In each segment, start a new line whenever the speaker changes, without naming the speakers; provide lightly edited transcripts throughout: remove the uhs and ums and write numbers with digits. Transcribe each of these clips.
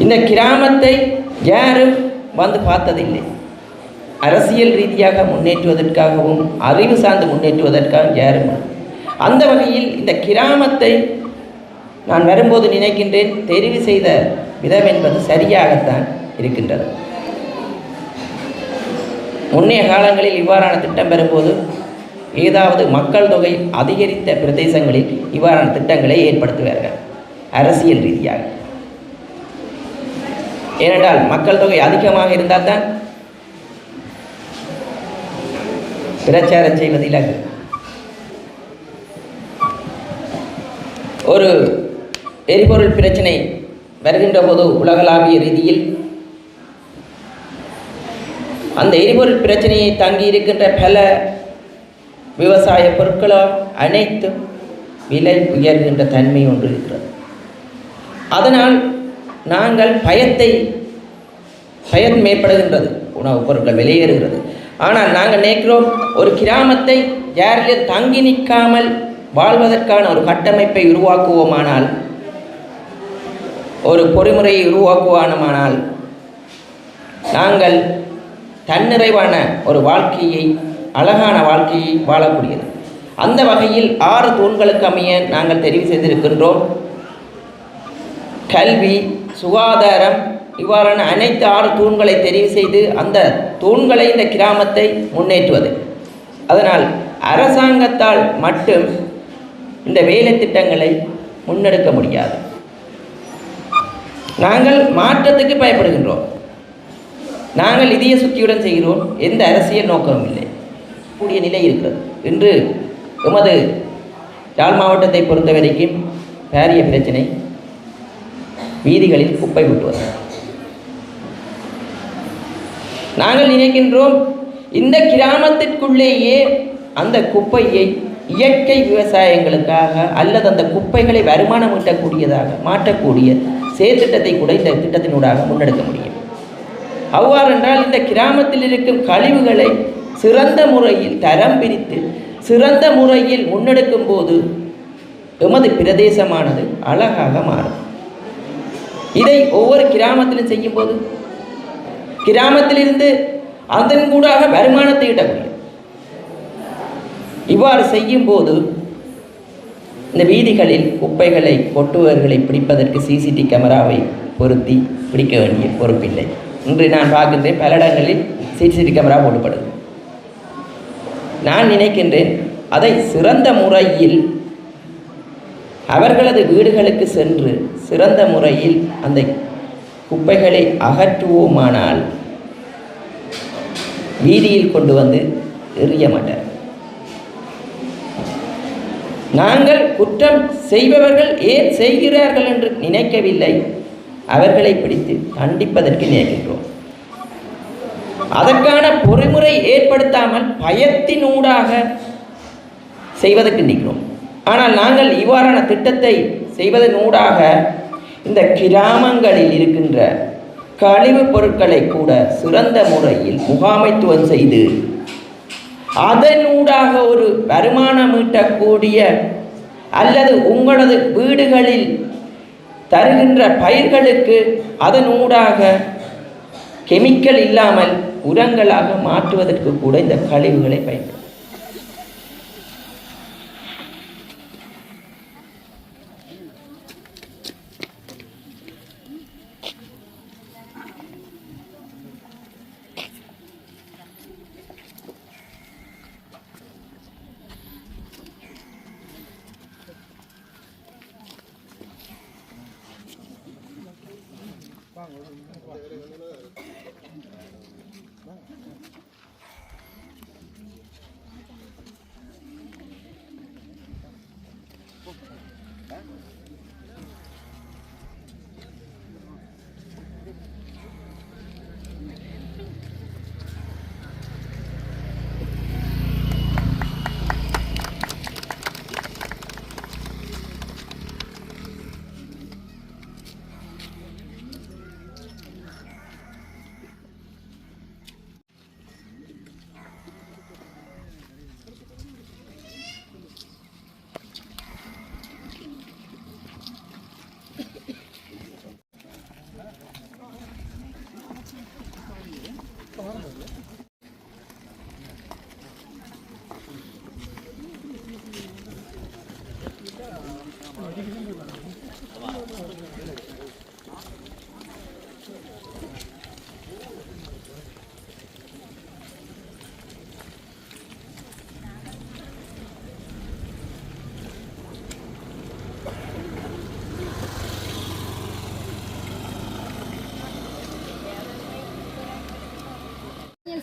இந்த கிராமத்தை யாரும் வந்து பார்த்ததில்லை. அரசியல் ரீதியாக முன்னேற்றுவதற்காகவும் அறிவு சார்ந்து முன்னேற்றுவதற்காகவும் யாரும். அந்த வகையில் இந்த கிராமத்தை நான் வரும்போது நினைக்கின்றேன், தெரிவு செய்த விதம் என்பது சரியாகத்தான் இருக்கின்றது. முன்னைய காலங்களில் இவ்வாறான திட்டம் பெறும்போது ஏதாவது மக்கள் தொகை அதிகரித்த பிரதேசங்களில் இவ்வாறான திட்டங்களை ஏற்படுத்துவார்கள் அரசியல் ரீதியாக. ஏனென்றால் மக்கள் தொகை அதிகமாக இருந்தால் தான் பிரச்சாரம் செய்வதில் ஒரு எரிபொருள் பிரச்சனை வருகின்ற போது உலகளாவிய ரீதியில் அந்த எரிபொருள் பிரச்சனையை தங்கி இருக்கின்ற பல விவசாய பொருட்களோ அனைத்தும் விலை உயர்கின்ற தன்மை ஒன்று இருக்கிறது. அதனால் நாங்கள் பயம் மேற்படுகின்றது, உணவுப் பொருட்கள் வெளியேறுகிறது. ஆனால் நாங்கள் நினைக்கிறோம், ஒரு கிராமத்தை யாரிலும் தங்கி நிற்காமல் வாழ்வதற்கான ஒரு கட்டமைப்பை உருவாக்குவோமானால், ஒரு பொறிமுறையை உருவாக்குவோமானால் நாங்கள் தன்னிறைவான ஒரு வாழ்க்கையை, அழகான வாழ்க்கையை வாழக்கூடியது. அந்த வகையில் 6 தூண்களுக்கு அமைய நாங்கள் தெரிவு செய்திருக்கின்றோம். கல்வி, சுகாதாரம், இவ்வாறான அனைத்து 6 தூண்களை தெரிவு செய்து அந்த தூண்களை இந்த கிராமத்தை முன்னேற்றுவது. அதனால் அரசாங்கத்தால் மட்டும் இந்த வேலை திட்டங்களை முன்னெடுக்க முடியாது. நாங்கள் மாற்றத்துக்கு பயப்படுகின்றோம். நாங்கள் இதய சுத்தியுடன் செய்கிறோம், எந்த அரசியல் நோக்கமும் இல்லை கூடிய நிலை இருக்கிறது. இன்று எமது யாழ் மாவட்டத்தை பொறுத்த வரைக்கும் பாரிய பிரச்சனை வீதிகளில் குப்பை கொட்டுவது. நாங்கள் நினைக்கின்றோம், இந்த கிராமத்திற்குள்ளேயே அந்த குப்பையை இயற்கை விவசாயங்களுக்காக அல்லது அந்த குப்பைகளை வருமானம் ஈட்டக்கூடியதாக மாற்றக்கூடிய செயற்திட்டத்தை கூட இந்த திட்டத்தினூடாக முன்னெடுக்க முடியும். அவ்வாறென்றால் இந்த கிராமத்தில் இருக்கும் கழிவுகளை சிறந்த முறையில் தரம் பிரித்து சிறந்த முறையில் முன்னெடுக்கும் போது எமது பிரதேசமானது அழகாக மாறும். இதை ஒவ்வொரு கிராமத்திலும் செய்யும் போது கிராமத்திலிருந்து அதன் கூடாக வருமானத்தை ஈட்டக்கூடிய இவ்வாறு செய்யும் போது இந்த வீதிகளில் குப்பைகளை கொட்டுவர்களை பிடிப்பதற்கு சிசிடி கேமராவை பொருத்தி பிடிக்க வேண்டிய பொறுப்பில்லை. இன்று நான் பார்க்கின்றேன், பல இடங்களில் சிசிடி கேமரா போடப்படுது. நான் நினைக்கின்றேன், அதை சிறந்த முறையில் அவர்களது வீடுகளுக்கு சென்று சிறந்த முறையில் அந்த குப்பைகளை அகற்றுவோமானால் வீதியில் கொண்டு வந்து எறிய மாட்டார். நாங்கள் குற்றம் செய்பவர்கள் ஏன் செய்கிறார்கள் என்று நினைக்கவில்லை, அவர்களை பிடித்து தண்டிப்பதற்கு நினைக்கின்றோம். அதற்கான பொறிமுறை ஏற்படுத்தாமல் பயத்தினூடாக செய்வதற்கு நிற்கிறோம். ஆனால் நாங்கள் இவ்வாறான திட்டத்தை செய்வதனூடாக இந்த கிராமங்களில் இருக்கின்ற கழிவுப் பொருட்களை கூட சிறந்த முறையில் முகாமைத்துவம் செய்து அதனூடாக ஒரு வருமானம் ஈட்டக்கூடிய அல்லது உங்களது வீடுகளில் தருகின்ற பயிர்களுக்கு அதனூடாக கெமிக்கல் இல்லாமல் உரங்களாக மாற்றுவதற்கு கூட இந்த கழிவுகளை பயன்படும்.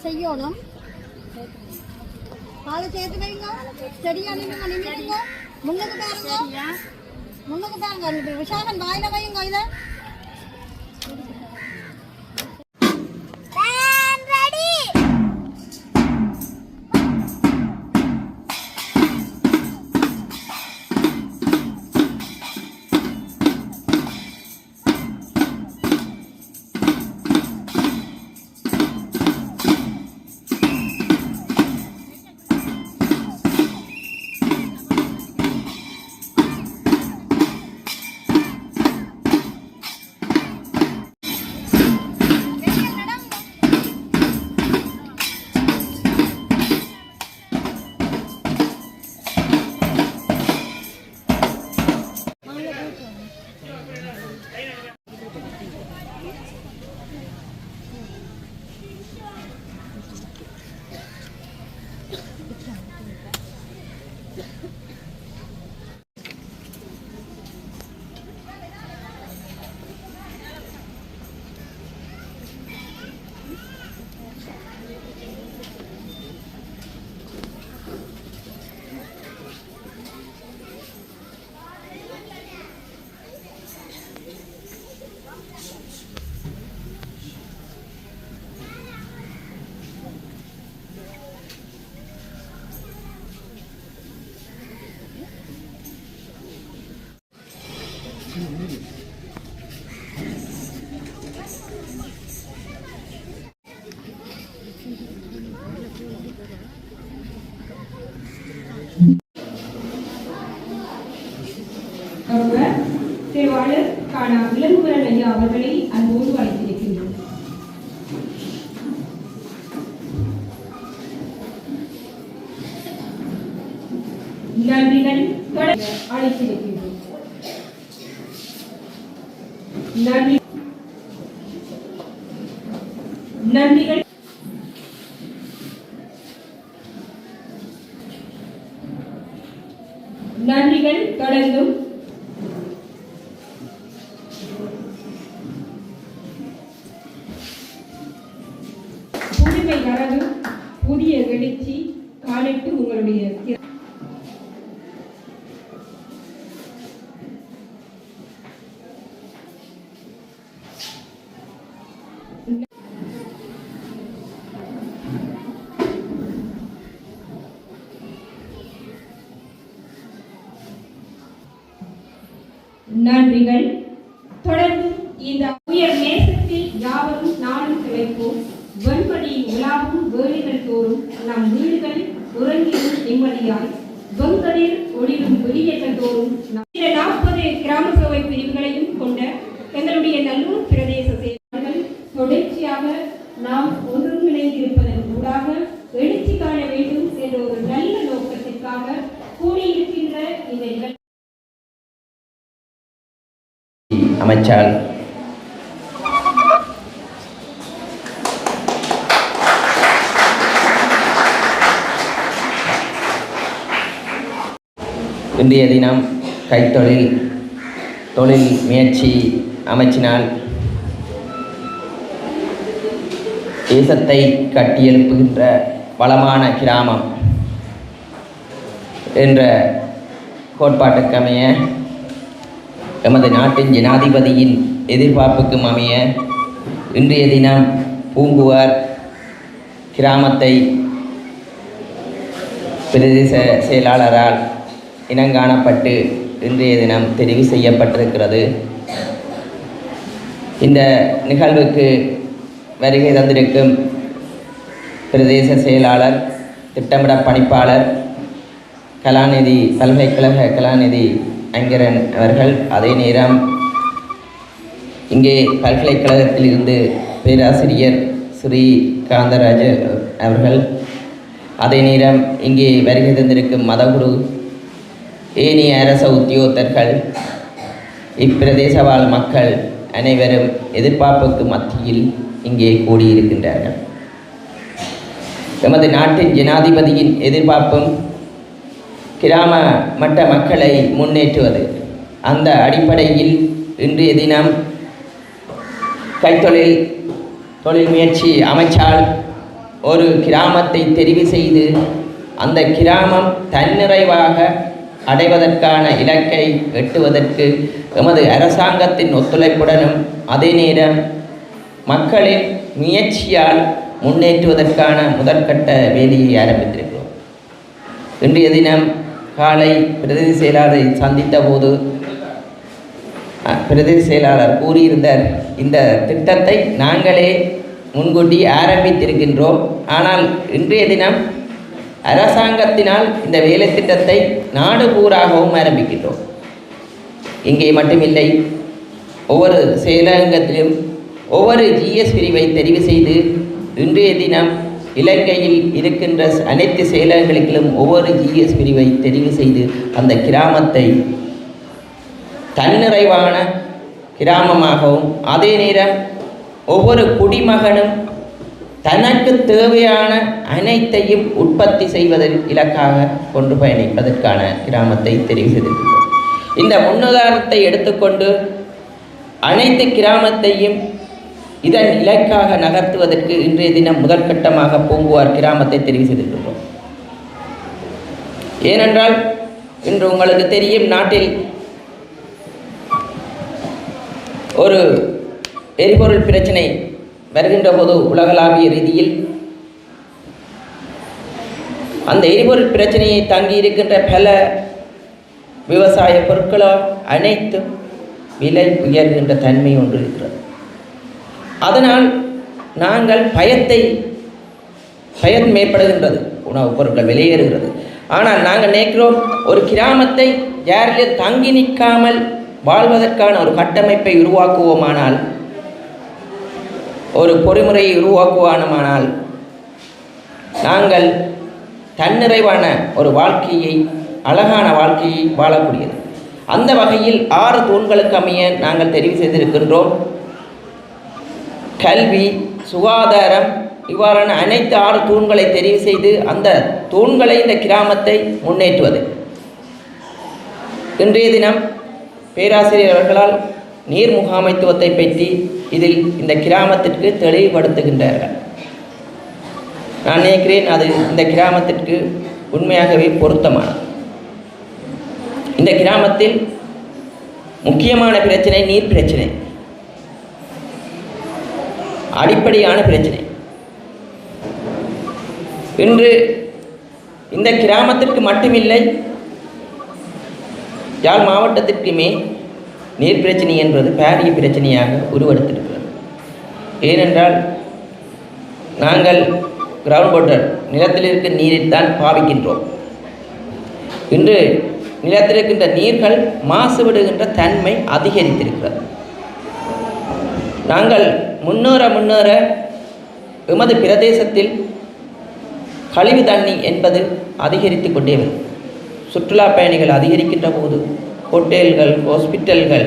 செய்யணும். காலை சேர்த்து வைங்க. சரியா நின்றுங்க. முன்னுக்கு பாருங்க. விஷாகன் வாயில வைங்க. இதை
தேவாளர் காணா விலங்குவரன் ஐயா அவர்களை அன்போடு அழைத்திருக்கின்றோம். நன்றிகள் அழைத்திருக்கின்றோம். நன்றிகள் நன்றிகள் தொடர்ந்தும் புதுமை வரவு புதிய எழுச்சி காணிட்டு உங்களுடைய நன்றிகள். தொடர்ந்து இந்த உயர் நேசத்தில் யாவரும் நாளும் கிடைப்போம். வெண்படியின் உலாவும் வேலிகள் தோறும் நம் வீடுகள் உறங்கியும் நிம்மதியாய் வெங்கதில் ஒளிரும் வெளியேற்றம் தோறும் 40 கிராம சபை பிரிவுகளையும் கொண்ட எங்களுடைய நல்லூர் பிரதேச செயலாளர்கள் தொடர்ச்சியாக நாம் ஒருங்கிணைந்திருப்பதன் ஊடாக எழுச்சி காண வேண்டும் என்ற ஒரு நல்ல நோக்கத்திற்காக கூடியிருக்கின்ற இந்த நிகழ்ச்சி
அமைச்சால் இன்றைய தினம் கைத்தொழில் தொழில் முயற்சி அமைச்சினால் தேசத்தை கட்டியெழுப்புகின்ற வளமான கிராமம் என்ற கோட்பாட்டுக்கமைய எமது நாட்டின் ஜனாதிபதியின் எதிர்பார்ப்புக்கும் அமைய இன்றைய தினம் பூங்குவார் கிராமத்தை பிரதேச செயலாளரால் இனங்காணப்பட்டு இன்றைய தினம் தெரிவு செய்யப்பட்டிருக்கிறது. இந்த நிகழ்வுக்கு வருகை தந்திருக்கும் பிரதேச செயலாளர் திட்டமிட பணிப்பாளர் கலாநிதி பல்கலைக்கழக கலாநிதி ஐங்கரன் அவர்கள், அதே நேரம் இங்கே பல்கலைக்கழகத்தில் இருந்து பேராசிரியர் ஸ்ரீ காந்தராஜ் அவர்கள், அதே நேரம் இங்கே வருகை தந்திருக்கும் மதகுரு ஏனைய அரச உத்தியோகத்தர்கள், இப்பிரதேச வாழ் மக்கள் அனைவரும் எதிர்பார்ப்புக்கு மத்தியில் இங்கே கூடியிருக்கின்றார்கள். எமது நாட்டின் ஜனாதிபதியின் எதிர்பார்ப்பும் கிராம மட்ட மக்களை முன்னேற்றுவது. அந்த அடிப்படையில் இன்றைய தினம் கைத்தொழில் தொழில் முயற்சி அமைச்சால் ஒரு கிராமத்தை தெரிவு செய்து அந்த கிராமம் தன்னிறைவாக அடைவதற்கான இலக்கை எட்டுவதற்கு எமது அரசாங்கத்தின் ஒத்துழைப்புடனும் அதே நேரம் மக்களின் முயற்சியால் முன்னேற்றுவதற்கான முதற்கட்ட வேலையை ஆரம்பித்திருக்கிறோம். இன்றைய தினம் காலை பிரதி செயலாளரை சந்தித்த போது பிரதி செயலாளர் கூறியிருந்தார், இந்த திட்டத்தை நாங்களே முன்கூட்டி ஆரம்பித்திருக்கின்றோம். ஆனால் இன்றைய தினம் அரசாங்கத்தினால் இந்த வேலை திட்டத்தை நாடு பூராகவும் ஆரம்பிக்கின்றோம். இங்கே மட்டுமில்லை, ஒவ்வொரு செயலகத்திலும் ஒவ்வொரு ஜிஎஸ் பிரிவை தெரிவு செய்து இன்றைய தினம் இலங்கையில் இருக்கின்ற அனைத்து செயலகங்களிலும் ஒவ்வொரு ஜிஎஸ் பிரிவை தெரிவு செய்து அந்த கிராமத்தை தன்னிறைவான கிராமமாகவும் அதே நேரம் ஒவ்வொரு குடிமகனும் தனக்கு தேவையான அனைத்தையும் உற்பத்தி செய்வதில் இலக்காக கொண்டு பயணிப்பதற்கான கிராமத்தை தெரிவு செய்திருக்கிறோம். இந்த முன்னுதாரணத்தை எடுத்துக்கொண்டு அனைத்து கிராமத்தையும் இதன் இலக்காக நகர்த்துவதற்கு இன்றைய தினம் முதற்கட்டமாக பூங்குவார் கிராமத்தை தெரிவு செய்திருக்கிறோம். ஏனென்றால் இன்று உங்களுக்கு தெரியும், நாட்டில் ஒரு எரிபொருள் பிரச்சனை வருகின்ற போது உலகளாவிய ரீதியில் அந்த எரிபொருள் பிரச்சனையை தாங்கி இருக்கின்ற பல விவசாய பொருட்களோ அனைத்தும் விலை உயர்கின்ற தன்மை ஒன்று இருக்கிறது. அதனால் நாங்கள் பயன் மேற்படுகின்றது, உணவுப் பொருட்கள் வெளியேறுகிறது. ஆனால் நாங்கள் நினைக்கிறோம், ஒரு கிராமத்தை யாரிலும் தங்கி நிற்காமல் வாழ்வதற்கான ஒரு கட்டமைப்பை உருவாக்குவோமானால், ஒரு பொறிமுறையை உருவாக்குவானமானால் நாங்கள் தன்னிறைவான ஒரு வாழ்க்கையை, அழகான வாழ்க்கையை வாழக்கூடியது. அந்த வகையில் 6 தூண்களுக்கு அமைய நாங்கள் தெரிவு செய்திருக்கின்றோம். கல்வி, சுகாதாரம், இவ்வாறான அனைத்து 6 தூண்களை தெரிவு செய்து அந்த தூண்களை இந்த கிராமத்தை முன்னேற்றுவது. இன்றைய தினம் பேராசிரியர் அவர்களால் நீர் முகாமைத்துவத்தை பற்றி இதில் இந்த கிராமத்திற்கு தெளிவுபடுத்துகின்றார்கள். நான் நினைக்கிறேன் அது இந்த கிராமத்திற்கு உண்மையாகவே பொருத்தமானது. இந்த கிராமத்தில் முக்கியமான பிரச்சனை நீர் பிரச்சனை, அடிப்படையான பிரச்சனை. இன்று இந்த கிராமத்திற்கு மட்டுமில்லை, யாழ் மாவட்டத்திற்குமே நீர் பிரச்சனை என்பது பாரிய பிரச்சனையாக உருவெடுத்திருக்கிறது. ஏனென்றால் நாங்கள் கிரவுண்ட் வாட்டர், நிலத்தில் இருக்க நீரைத்தான் பாவிக்கின்றோம். இன்று நிலத்தில் இருக்கின்ற நீர்கள் மாசுபடுகின்ற தன்மை அதிகரித்திருக்கிறது. நாங்கள் முன்னேற எமது பிரதேசத்தில் கழிவு தண்ணி என்பது அதிகரித்து கொண்டே வரும். சுற்றுலா பயணிகள் அதிகரிக்கின்ற போது ஹோட்டல்கள், ஹாஸ்பிட்டல்கள்,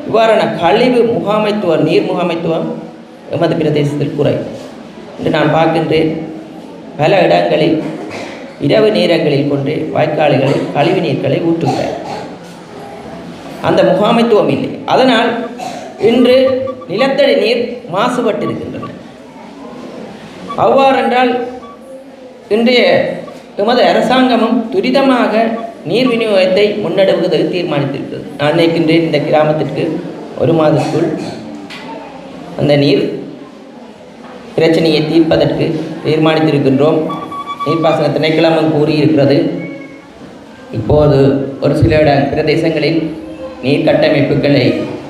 இவ்வாறான கழிவு முகாமைத்துவம், நீர் முகாமைத்துவம் எமது பிரதேசத்தில் குறையும். இன்று நான் பார்க்கின்றேன், பல இடங்களில் இரவு நேரங்களில் கொண்டு வாய்க்கால்களில் கழிவு நீர்களை ஊற்றுகிறார். அந்த முகாமைத்துவம் இல்லை. அதனால் இன்று நிலத்தடி நீர் மாசுபட்டிருக்கின்றன. அவ்வாறென்றால் இன்றைய எமது அரசாங்கமும் துரிதமாக நீர் விநியோகத்தை முன்னெடுப்பது தீர்மானித்திருக்கிறது. நான் நினைக்கின்றேன், இந்த கிராமத்திற்கு 1 மாதத்துக்குள் அந்த நீர் பிரச்சனையை தீர்ப்பதற்கு தீர்மானித்திருக்கின்றோம். நீர்ப்பாசன திணைக்களமும் கூறியிருக்கிறது. இப்போது ஒரு சில பிரதேசங்களில் நீர் கட்டமைப்புகளை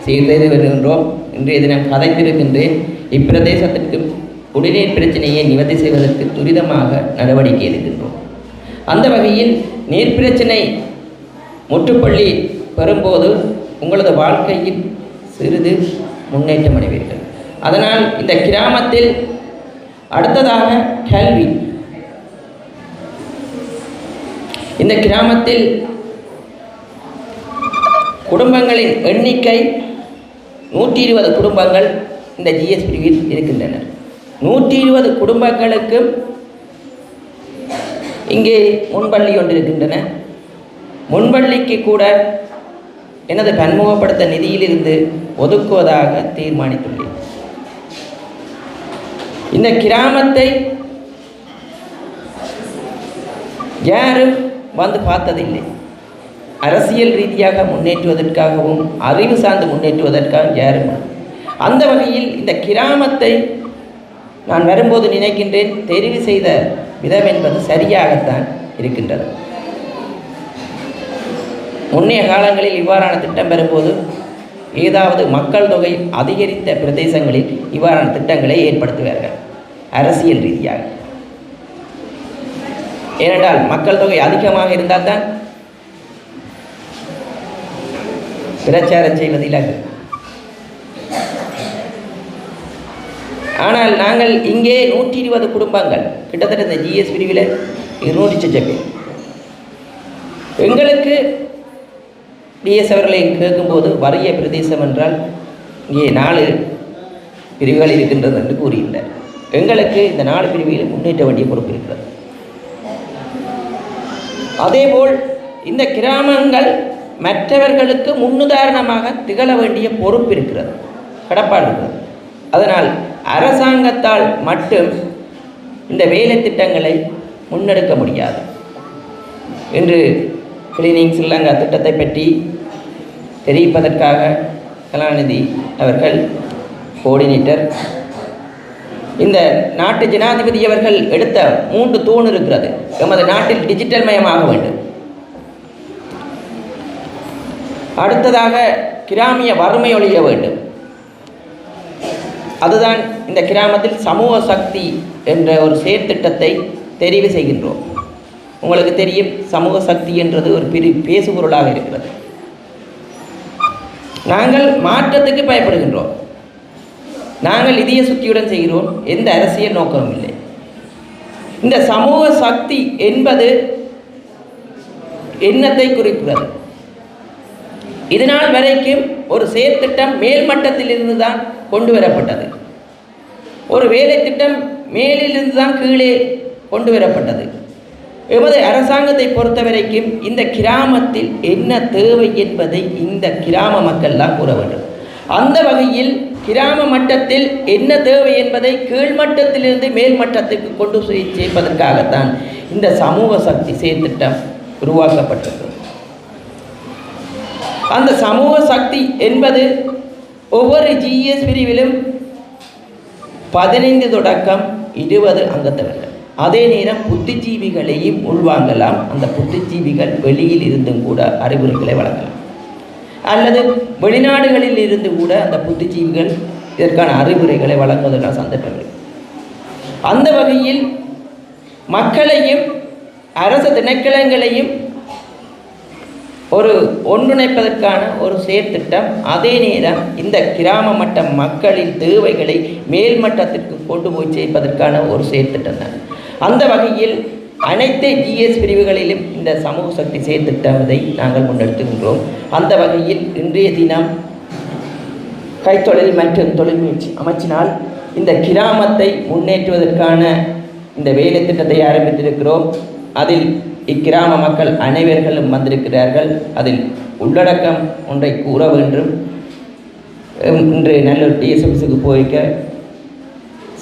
செய்து வருகின்றோம். இன்றைய தினம் கதைத்திருக்கின்றேன். இப்பிரதேசத்திற்கு குடிநீர் பிரச்சனையை நிவர்த்தி செய்வதற்கு துரிதமாக நடவடிக்கை எடுக்கின்றோம். அந்த வகையில் நீர் பிரச்சனை முற்றுப்புள்ளி பெறும்போது உங்களது வாழ்க்கையில் சிறிது முன்னேற்றம் அடைவீர்கள். அதனால் இந்த கிராமத்தில் அடுத்ததாக கல்வி. இந்த கிராமத்தில் குடும்பங்களின் எண்ணிக்கை 120 குடும்பங்கள் இந்த ஜிஎஸ் பிரிவில் இருக்கின்றன. 120 குடும்பங்களுக்கும் இங்கே முன்பள்ளி ஒன்று இருக்கின்றன. முன்பள்ளிக்கு கூட எனது பன்முகப்படுத்த நிதியிலிருந்து ஒதுக்குவதாக தீர்மானித்துள்ளேன். இந்த கிராமத்தை யாரும் வந்து பார்த்ததில்லை. அரசியல் ரீதியாக முன்னேற்றுவதற்காகவும் அறிவு சார்ந்து முன்னேற்றுவதற்காக யாரும். அந்த வகையில் இந்த கிராமத்தை நான் வரும்போது நினைக்கின்றேன், தெரிவு செய்த விதம் என்பது சரியாகத்தான் இருக்கின்றது. முன்னைய காலங்களில் இவ்வாறான திட்டம் வரும்போது ஏதாவது மக்கள் தொகை அதிகரித்த பிரதேசங்களில் இவ்வாறான திட்டங்களை ஏற்படுத்துவார்கள் அரசியல் ரீதியாக. ஏனென்றால் மக்கள் தொகை அதிகமாக இருந்தால் தான் பிரச்சாரம் செய்வதில். ஆனால் நாங்கள் இங்கே 120 குடும்பங்கள், கிட்டத்தட்ட இந்த ஜிஎஸ் பிரிவில் 200 பேர். எங்களுக்கு டிஎஸ் அவர்களை கேட்கும்போது வறிய பிரதேசம் என்றால் இங்கே 4 பிரிவுகள் இருக்கின்றது என்று கூறுகின்றார். எங்களுக்கு இந்த 4 பிரிவுகளில் முன்னேற்ற வேண்டிய பொறுப்பு இருக்கிறது. அதேபோல் இந்த கிராமங்கள் மற்றவர்களுக்கு முன்னுதாரணமாக திகழ வேண்டிய பொறுப்பு இருக்கிறது, கடப்பாடு இருக்கிறது. அதனால் அரசாங்கத்தால் மட்டும் இந்த வேலை திட்டங்களை முன்னெடுக்க முடியாது. இன்று கிளீனிங் ஸ்ரீலங்கா திட்டத்தை பற்றி தெரிவிப்பதற்காக கலாநிதி அவர்கள் கோஆர்டினேட்டர், இந்த நாட்டு ஜனாதிபதி அவர்கள் எடுத்த 3 தூண் இருக்கிறது. எமது நாட்டில் டிஜிட்டல் மயமாக வேண்டும். அடுத்ததாக கிராமிய வறுமை ஒழிய வேண்டும். அதுதான் இந்த கிராமத்தில் சமூக சக்தி என்ற ஒரு செயற்திட்டத்தை தெரிவு செய்கின்றோம். உங்களுக்கு தெரியும், சமூக சக்தி என்றது ஒரு பேசுபொருளாக இருக்கிறது. நாங்கள் மாற்றத்துக்கு பயப்படுகின்றோம். நாங்கள் இதய சுத்தியுடன் செய்கிறோம், எந்த அரசியல் நோக்கமும் இல்லை. இந்த சமூக சக்தி என்பது எண்ணத்தை குறிக்கிறது. இதனால் வரைக்கும் ஒரு செயற்திட்டம் மேல்மட்டத்திலிருந்து தான் கொண்டு வரப்பட்டது. ஒரு வேலை திட்டம் மேலிருந்து தான் கீழே கொண்டு வரப்பட்டது. எமது அரசாங்கத்தை பொறுத்த வரைக்கும் இந்த கிராமத்தில் என்ன தேவை என்பதை இந்த கிராம மக்கள் தான் கூற வேண்டும். அந்த வகையில் கிராம மட்டத்தில் என்ன தேவை என்பதை கீழ்மட்டத்திலிருந்து மேல்மட்டத்துக்கு கொண்டு சேர்ப்பதற்காகத்தான் இந்த சமூக சக்தி செயற்திட்டம் உருவாக்கப்பட்டது. அந்த சமூக சக்தி என்பது ஒவ்வொரு ஜிஎஸ் பிரிவிலும் 15 தொடக்கம் 20 அங்கத்தவர்கள். அதே நேரம் புத்திஜீவிகளையும் உள்வாங்கலாம். அந்த புத்திஜீவிகள் வெளியில் இருந்தும் கூட அறிவுரைகளை வழங்கலாம், அல்லது வெளிநாடுகளில் இருந்து கூட அந்த புத்திஜீவிகள் இதற்கான அறிவுரைகளை வழங்குவதற்கான சந்தர்ப்பங்கள். அந்த வகையில் மக்களையும் அரசு திணைக்களங்களையும் ஒரு ஒன்றிணைப்பதற்கான ஒரு செயற்திட்டம். அதே நேரம் இந்த கிராம மட்ட மக்களின் தேவைகளை மேல்மட்டத்திற்கு கொண்டு போய் சேர்ப்பதற்கான ஒரு செயற்திட்டம் தான். அந்த வகையில் அனைத்து ஜிஎஸ் பிரிவுகளிலும் இந்த சமூக சக்தி செயற்திட்டத்தை நாங்கள் முன்னெடுத்துகின்றோம். அந்த வகையில் இன்றைய தினம் கைத்தொழில் மற்றும் தொழில் முயற்சி அமைச்சினால் இந்த கிராமத்தை முன்னேற்றுவதற்கான இந்த வேலை திட்டத்தை ஆரம்பித்திருக்கிறோம். அதில் இக்கிராம மக்கள் அனைவர்களும் வந்திருக்கிறார்கள். அதில் உள்ளடக்கம் ஒன்றை கூற வேண்டும். இன்று நல்லூர் டிஎஸ்எம்ஸுக்கு போய்க்க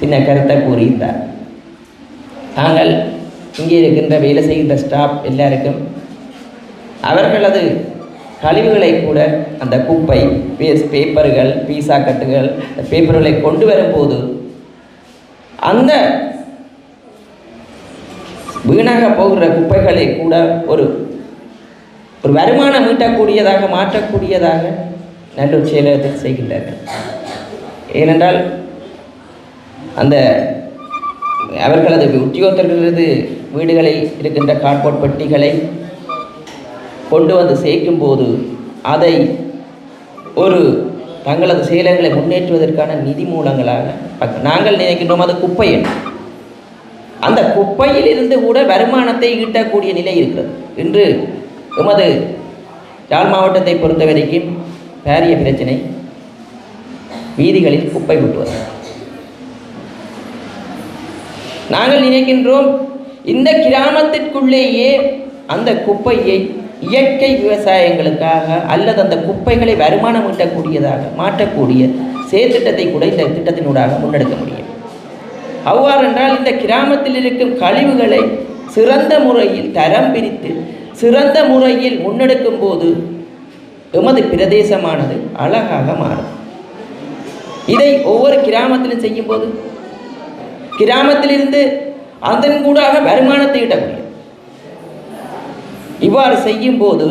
சின்ன கருத்தை கூறியிருந்தார். நாங்கள் இங்கே இருக்கின்ற வேலை செய்கின்ற ஸ்டாஃப் எல்லாருக்கும் அவர்களது கழிவுகளை கூட அந்த குப்பை பேப்பர்கள், பீஸா கட்டுகள், பேப்பர்களை கொண்டு வரும்போது அந்த வீணாக போகிற குப்பைகளை கூட ஒரு வருமானம் ஈட்டக்கூடியதாக மாற்றக்கூடியதாக நல்லூர் செயலகத்தில் செய்கின்றார்கள். ஏனென்றால் அந்த அவர்களது உத்தியோகத்தர்களது வீடுகளில் இருக்கின்ற கார்ட்போர்ட் பெட்டிகளை கொண்டு வந்து சேர்க்கும் போது அதை ஒரு தங்களது செயலங்களை முன்னேற்றுவதற்கான நிதி மூலங்களாக நாங்கள் நினைக்கின்றோம். அது குப்பை என்று அந்த குப்பையில் இருந்து கூட வருமானத்தை ஈட்டக்கூடிய நிலை இருக்கிறது. இன்று எமது யாழ் மாவட்டத்தை பொறுத்த வரைக்கும் பாரிய பிரச்சனை வீதிகளில் குப்பை கொட்டுவது. நாங்கள் நினைக்கின்றோம் இந்த கிராமத்திற்குள்ளேயே அந்த குப்பையை இயற்கை விவசாயங்களுக்காக அல்லது அந்த குப்பைகளை வருமானம் ஈட்டக்கூடியதாக மாற்றக்கூடிய செயற்திட்டத்தை கூட இந்த திட்டத்தினூடாக முன்னெடுக்க முடியும். அவ்வாறென்றால் இந்த கிராமத்தில் இருக்கும் கழிவுகளை சிறந்த முறையில் தரம் பிரித்து சிறந்த முறையில் முன்னெடுக்கும் போது எமது பிரதேசமானது அழகாக மாறும். இதை ஒவ்வொரு கிராமத்திலும் செய்யும் போது கிராமத்திலிருந்து அதன் கூடாக வருமானத்தை ஈட்ட முடியும். இவ்வாறு செய்யும் போது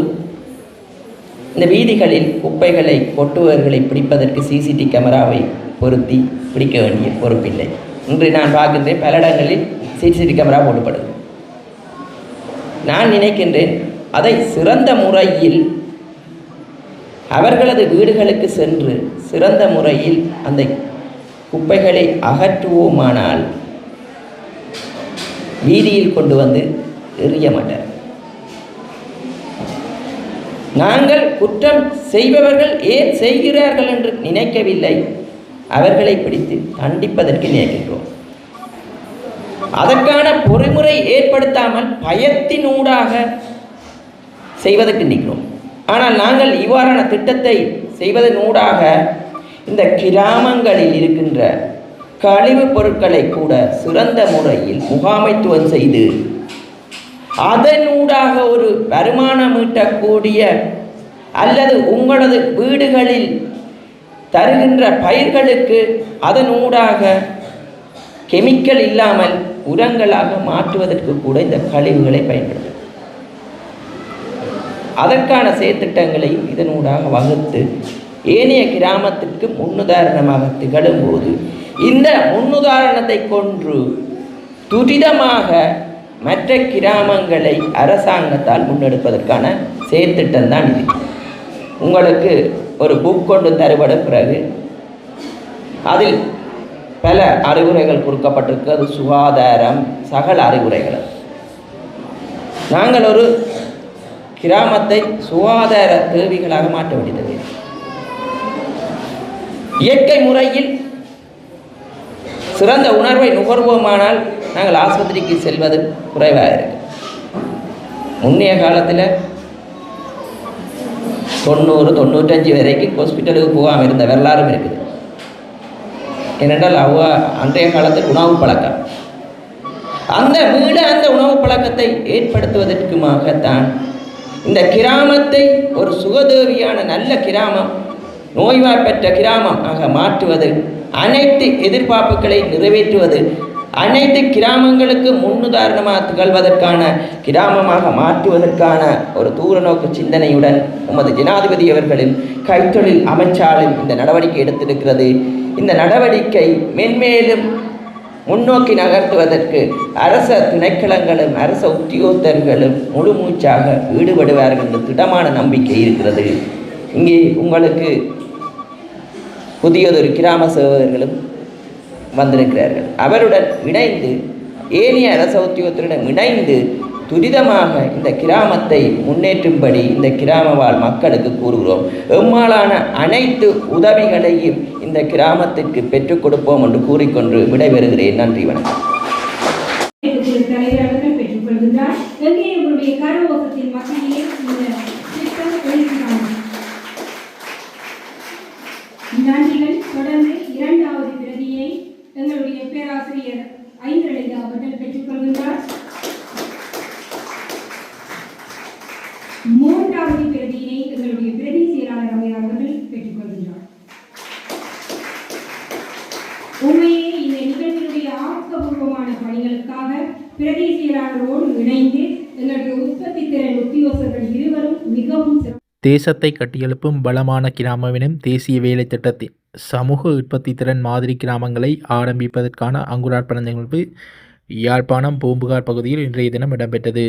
இந்த வீதிகளில் குப்பைகளை கொட்டுவர்களை பிடிப்பதற்கு சிசிடி கேமராவை பொருத்தி பிடிக்க வேண்டிய பொறுப்பில்லை. இன்று நான் பார்க்கின்றேன் பல இடங்களில் சிசிடி கேமரா போடப்படுது. நான் நினைக்கின்றேன் அதை சிறந்த முறையில் அவர்களது வீடுகளுக்கு சென்று சிறந்த முறையில் அந்த குப்பைகளை அகற்றுவோமானால் வீதியில் கொண்டு வந்து எறிய மாட்டார். நாங்கள் குற்றம் செய்பவர்கள் ஏன் செய்கிறார்கள் என்று நினைக்கவில்லை, அவர்களை பிடித்து தண்டிப்பதற்கு நினைக்கின்றோம். அதற்கான பொறிமுறை ஏற்படுத்தாமல் பயத்தினூடாக செய்வதற்கு நிற்கிறோம். ஆனால் நாங்கள் இவ்வாறான திட்டத்தை செய்வதனூடாக இந்த கிராமங்களில் இருக்கின்ற கழிவுப் பொருட்களை கூட சிறந்த முறையில் முகாமைத்துவம் செய்து அதனூடாக ஒரு வருமானம் ஈட்டக்கூடிய அல்லது உங்களது வீடுகளில் தருகின்ற பயிர்களுக்கு அதனூடாக கெமிக்கல் இல்லாமல் உரங்களாக மாற்றுவதற்கு கூட இந்த கழிவுகளை பயன்படுத்தும். அதற்கான செயற்திட்டங்களையும் இதனூடாக வகுத்து ஏனைய கிராமத்திற்கு முன்னுதாரணமாக திகழும் போது இந்த முன்னுதாரணத்தை கொன்று துரிதமாக மற்ற கிராமங்களை அரசாங்கத்தால் முன்னெடுப்பதற்கான செயற்திட்டம் தான் இது. உங்களுக்கு ஒரு புக் கொண்டு தருவடும் பிறகு அதில் பல அறிவுரைகள் கொடுக்கப்பட்டிருக்கு. அது சுகாதாரம் சகல அறிவுரைகள். நாங்கள் ஒரு கிராமத்தை சுகாதார தேவைகளாக மாற்ற வேண்டியது. இயற்கை முறையில் சிறந்த உணர்வை நுகர்வோமானால் நாங்கள் ஆஸ்பத்திரிக்கு செல்வது குறைவாக இருக்கு. முன்னைய காலத்தில் 90-95 வரைக்கும் ஹாஸ்பிட்டலுக்கு போகாமல் இருந்த வரலாறும் இருக்குது. ஏனென்றால் அன்றைய காலத்தில் உணவு பழக்கம் அந்த உணவு பழக்கத்தை ஏற்படுத்துவதற்குமாகத்தான் இந்த கிராமத்தை ஒரு சுகதேவியான நல்ல கிராமம், நோய்வாய்ப்பற்ற கிராமமாக மாற்றுவது, அனைத்து எதிர்பார்ப்புகளை நிறைவேற்றுவது, அனைத்து கிராமங்களுக்கு முன்னுதாரணமாக திகழ்வதற்கான கிராமமாக மாற்றுவதற்கான ஒரு தூரநோக்கு சிந்தனையுடன் உமது ஜனாதிபதி அவர்களின் கைத்தொழில் அமைச்சாலும் இந்த நடவடிக்கை எடுத்திருக்கிறது. இந்த நடவடிக்கை மென்மேலும் முன்னோக்கி நகர்த்துவதற்கு அரச திணைக்களங்களும் அரச உத்தியோகத்தர்களும் முழு மூச்சாக ஈடுபடுவார்கள் என்ற திடமான நம்பிக்கை இருக்கிறது. இங்கே உங்களுக்கு புதியதொரு கிராம சேவகர்களும் வந்திருக்கிறார்கள். அவருடன் இணைந்து ஏனைய அரச உத்தியோகத்துடன் இணைந்து துரிதமாக இந்த கிராமத்தை முன்னேற்றும்படி இந்த கிராம வாழ் மக்களுக்கு கூறுகிறோம். எம்மாலான அனைத்து உதவிகளையும் இந்த கிராமத்திற்கு பெற்றுக் கொடுப்போம் என்று கூறிக்கொண்டு விடைபெறுகிறேன். நன்றி, வணக்கம்.
நன்றிகள். தொடர்ந்து இரண்டாவது பிரதியை எங்களுடைய பேராசிரியர் ஐந்திரளிதா அவர்கள் பெற்றுக்கொள்கின்றார். மூன்றாவது பிரதியினை எங்களுடைய பிரதி செயலாளர் அவையார் அவர்கள் பெற்றுக்கொள்கின்றார். உண்மையே இந்த நிகழ்ச்சியினுடைய ஆக்கப்பூர்வமான பணிகளுக்காக பிரதி செயலாளரோடு இணைந்து எங்களுடைய உற்பத்தி திறன் உத்தியோகர்கள் இருவரும் மிகவும்
தேசத்தை கட்டியெழுப்பும் பலமான கிராமமெனும் தேசிய வேலை திட்டத்தின் சமூக உற்பத்தி திறன் மாதிரி கிராமங்களை ஆரம்பிப்பதற்கான அங்குரார்ப்பண நிகழ்வு யாழ்ப்பாணம் பூம்புகார் பகுதியில் இன்றைய தினம் இடம்பெற்றது.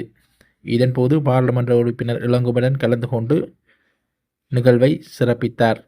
இதன்போது பாராளுமன்ற உறுப்பினர் இளங்குமரன் கலந்து கொண்டு நிகழ்வை சிறப்பித்தார்.